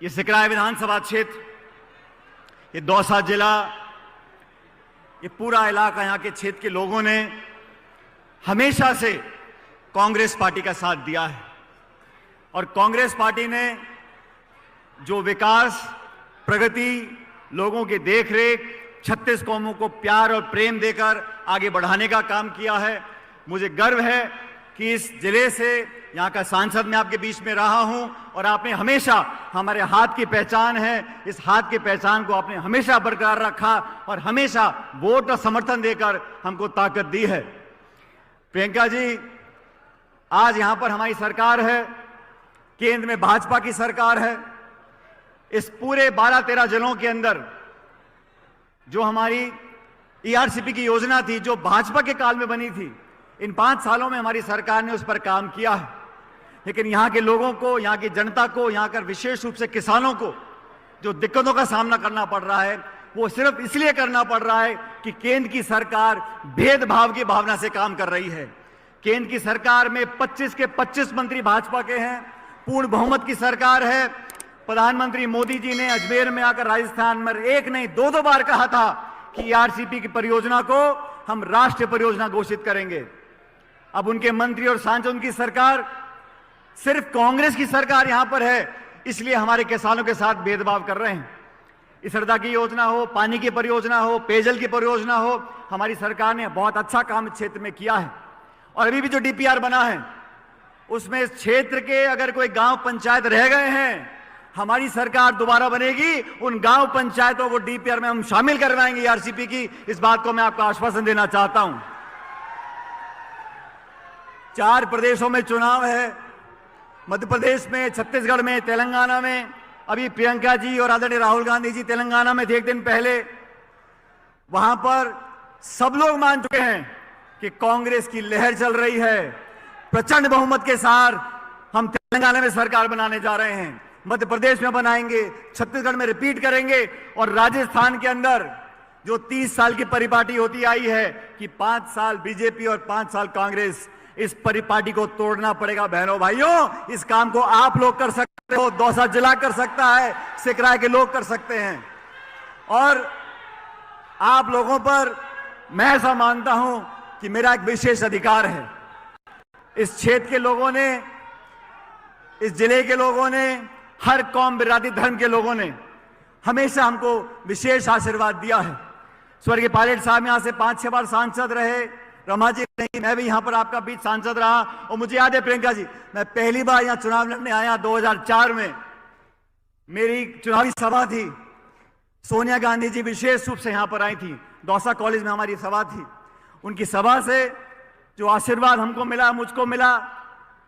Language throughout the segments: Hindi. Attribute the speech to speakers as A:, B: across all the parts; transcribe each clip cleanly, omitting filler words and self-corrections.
A: ये सिकराय विधानसभा क्षेत्र, ये दौसा जिला, ये पूरा इलाका, यहाँ के क्षेत्र के लोगों ने हमेशा से कांग्रेस पार्टी का साथ दिया है और कांग्रेस पार्टी ने जो विकास, प्रगति, लोगों की देखरेख, 36 कौमों को प्यार और प्रेम देकर आगे बढ़ाने का काम किया है। मुझे गर्व है कि इस जिले से यहाँ का सांसद मैं आपके बीच में रहा हूं और आपने हमेशा, हमारे हाथ की पहचान है, इस हाथ की पहचान को आपने हमेशा बरकरार रखा और हमेशा वोट और समर्थन देकर हमको ताकत दी है। प्रियंका जी, आज यहां पर हमारी सरकार है, केंद्र में भाजपा की सरकार है। इस पूरे 12-13 जिलों के अंदर जो हमारी ईआरसीपी की योजना थी, जो भाजपा के काल में बनी थी, इन 5 सालों में हमारी सरकार ने उस पर काम किया है। लेकिन यहाँ के लोगों को, यहाँ की जनता को, यहाँ कर विशेष रूप से किसानों को जो दिक्कतों का सामना करना पड़ रहा है, वो सिर्फ इसलिए करना पड़ रहा है कि केंद्र की सरकार भेदभाव की भावना से काम कर रही है। केंद्र की सरकार में 25 के 25 मंत्री भाजपा के हैं, पूर्ण बहुमत की सरकार है। प्रधानमंत्री मोदी जी ने अजमेर में आकर राजस्थान में एक नहीं 2 बार कहा था कि ईआरसीपी की परियोजना को हम राष्ट्रीय परियोजना घोषित करेंगे। अब उनके मंत्री और सांसद की सरकार, सिर्फ कांग्रेस की सरकार यहां पर है, इसलिए हमारे किसानों के साथ भेदभाव कर रहे हैं। इसरदा की योजना हो, पानी की परियोजना हो, पेयजल की परियोजना हो, हमारी सरकार ने बहुत अच्छा काम इस क्षेत्र में किया है। और अभी भी जो डीपीआर बना है, उसमें इस क्षेत्र के अगर कोई गांव पंचायत रह गए हैं, हमारी सरकार दोबारा बनेगी, उन गांव पंचायतों को डीपीआर में हम शामिल करवाएंगे ईआरसीपी की। इस बात को मैं आपको आश्वासन देना चाहता हूं। 4 प्रदेशों में चुनाव है, मध्य प्रदेश में, छत्तीसगढ़ में, तेलंगाना में। अभी प्रियंका जी और आदरणीय राहुल गांधी जी तेलंगाना में थे एक दिन पहले। वहां पर सब लोग मान चुके हैं कि कांग्रेस की लहर चल रही है। प्रचंड बहुमत के साथ हम तेलंगाना में सरकार बनाने जा रहे हैं, मध्य प्रदेश में बनाएंगे, छत्तीसगढ़ में रिपीट करेंगे और राजस्थान के अंदर जो 30 साल की परिपाटी होती आई है कि 5 साल बीजेपी और 5 साल कांग्रेस, इस परिपाटी को तोड़ना पड़ेगा। बहनों भाइयों, इस काम को आप लोग कर सकते हो, दौसा जिला कर सकता है, सिकराय के लोग कर सकते हैं। और आप लोगों पर मैं ऐसा मानता हूं कि मेरा एक विशेष अधिकार है। इस क्षेत्र के लोगों ने, इस जिले के लोगों ने, हर कौम, बिरादरी, धर्म के लोगों ने हमेशा हमको विशेष आशीर्वाद दिया है। स्वर्गीय पायलट साहब यहां से 5-6 बार सांसद रहे, रमा जी नहीं, मैं भी यहां पर आपका बीच सांसद रहा। और मुझे याद है प्रियंका जी, मैं पहली बार यहां चुनाव लड़ने आया 2004 में, मेरी चुनावी सभा थी। सोनिया गांधी जी विशेष रूप से यहां पर आई थी, दौसा कॉलेज में हमारी सभा थी। उनकी सभा से जो आशीर्वाद हमको मिला, मुझको मिला,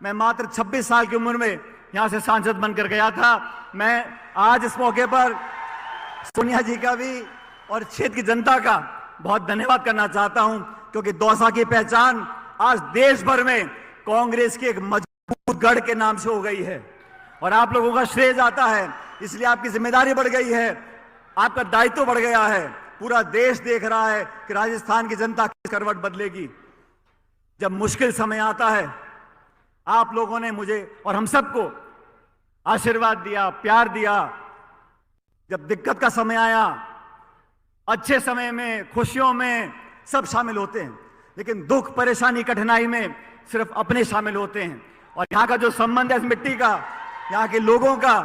A: मैं मात्र 26 साल की उम्र में यहां से सांसद बनकर गया था। मैं आज इस मौके पर सोनिया जी का भी और क्षेत्र की जनता का बहुत धन्यवाद करना चाहता हूं, क्योंकि दौसा की पहचान आज देश भर में कांग्रेस के एक मजबूत गढ़ के नाम से हो गई है और आप लोगों का श्रेय जाता है। इसलिए आपकी जिम्मेदारी बढ़ गई है, आपका दायित्व बढ़ गया है। पूरा देश देख रहा है कि राजस्थान की जनता किस करवट बदलेगी। जब मुश्किल समय आता है, आप लोगों ने मुझे और हम सबको आशीर्वाद दिया, प्यार दिया। जब दिक्कत का समय आया, अच्छे समय में, खुशियों में सब शामिल होते हैं, लेकिन दुख, परेशानी, कठिनाई में सिर्फ अपने शामिल होते हैं। और यहाँ का जो संबंध है इस मिट्टी का, यहाँ के लोगों का,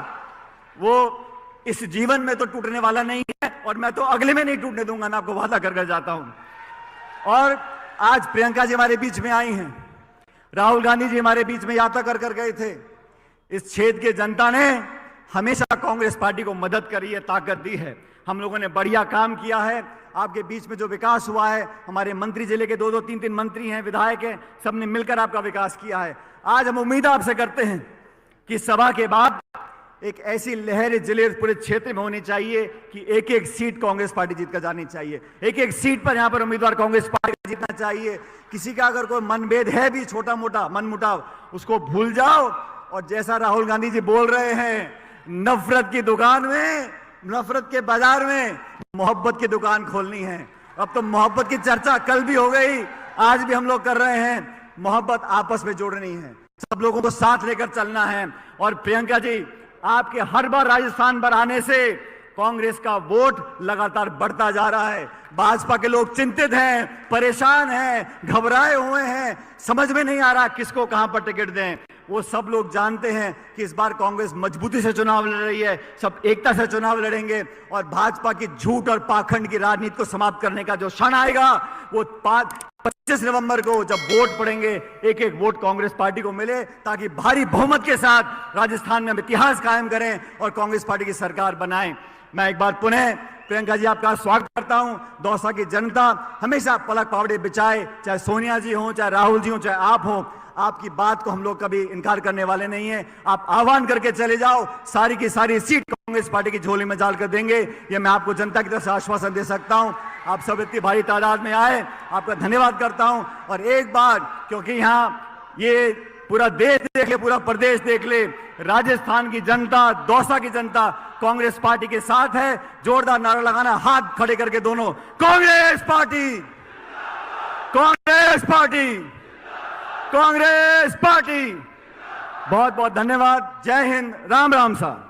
A: वो इस जीवन में तो टूटने वाला नहीं है और मैं तो अगले में नहीं टूटने दूंगा, मैं आपको वादा कर जाता हूं। और आज प्रियंका जी हमारे बीच में आई हैं, राहुल गांधी जी हमारे बीच में यात्रा कर गए थे। इस क्षेत्र की जनता ने हमेशा कांग्रेस पार्टी को मदद करी है, ताकत दी है। हम लोगों ने बढ़िया काम किया है। आपके बीच में जो विकास हुआ है, हमारे मंत्री, जिले के 2-2, 3-3 मंत्री हैं, विधायक हैं, सबने मिलकर आपका विकास किया है। आज हम उम्मीद आपसे करते हैं कि सभा के बाद एक ऐसी लहर जिले, पूरे क्षेत्र में होनी चाहिए कि एक एक सीट कांग्रेस पार्टी जीत कर जानी चाहिए। एक एक सीट पर यहाँ पर उम्मीदवार कांग्रेस पार्टी का जीतना चाहिए। किसी का अगर कोई मनभेद है भी, छोटा मोटा मनमुटाव, उसको भूल जाओ और जैसा राहुल गांधी जी बोल रहे हैं, नफरत की दुकान में, नफरत के बाजार में मोहब्बत की दुकान खोलनी है। अब तो मोहब्बत की चर्चा कल भी हो गई, आज भी हम लोग कर रहे हैं। मोहब्बत आपस में जोड़नी है, सब लोगों को साथ लेकर चलना है। और प्रियंका जी, आपके हर बार राजस्थान पर आने से कांग्रेस का वोट लगातार बढ़ता जा रहा है। भाजपा के लोग चिंतित हैं, परेशान हैं, घबराए हुए हैं, समझ में नहीं आ रहा किसको कहां पर टिकट दें। वो सब लोग जानते हैं कि इस बार कांग्रेस मजबूती से चुनाव लड़ रही है, सब एकता से चुनाव लड़ेंगे और भाजपा की झूठ और पाखंड की राजनीति को समाप्त करने का जो क्षण आएगा वो 25 नवंबर को जब वोट पड़ेंगे, एक एक वोट कांग्रेस पार्टी को मिले ताकि भारी बहुमत के साथ राजस्थान में हम इतिहास कायम करें और कांग्रेस पार्टी की सरकार बनाएं। मैं एक बार पुनः प्रियंका जी आपका स्वागत करता हूं। दौसा की जनता हमेशा पलक पावड़े बिछाए, चाहे सोनिया जी हो, चाहे राहुल जी हो, चाहे आप हो, आपकी बात को हम लोग कभी इनकार करने वाले नहीं है। आप आह्वान करके चले जाओ, सारी की सारी सीट कांग्रेस पार्टी की झोली में डाल कर देंगे, ये मैं आपको जनता की तरफ से आश्वासन दे सकता हूं। आप सब इतनी भारी तादाद में आए, आपका धन्यवाद करता हूं। और एक बार, क्योंकि यहाँ ये पूरा देश देख ले, पूरा प्रदेश देख ले, राजस्थान की जनता, दौसा की जनता कांग्रेस पार्टी के साथ है। जोरदार नारा लगाना, हाथ खड़े करके दोनों, Congress party, Congress party, Congress party. बहुत बहुत धन्यवाद। जय हिंद, राम राम साहब।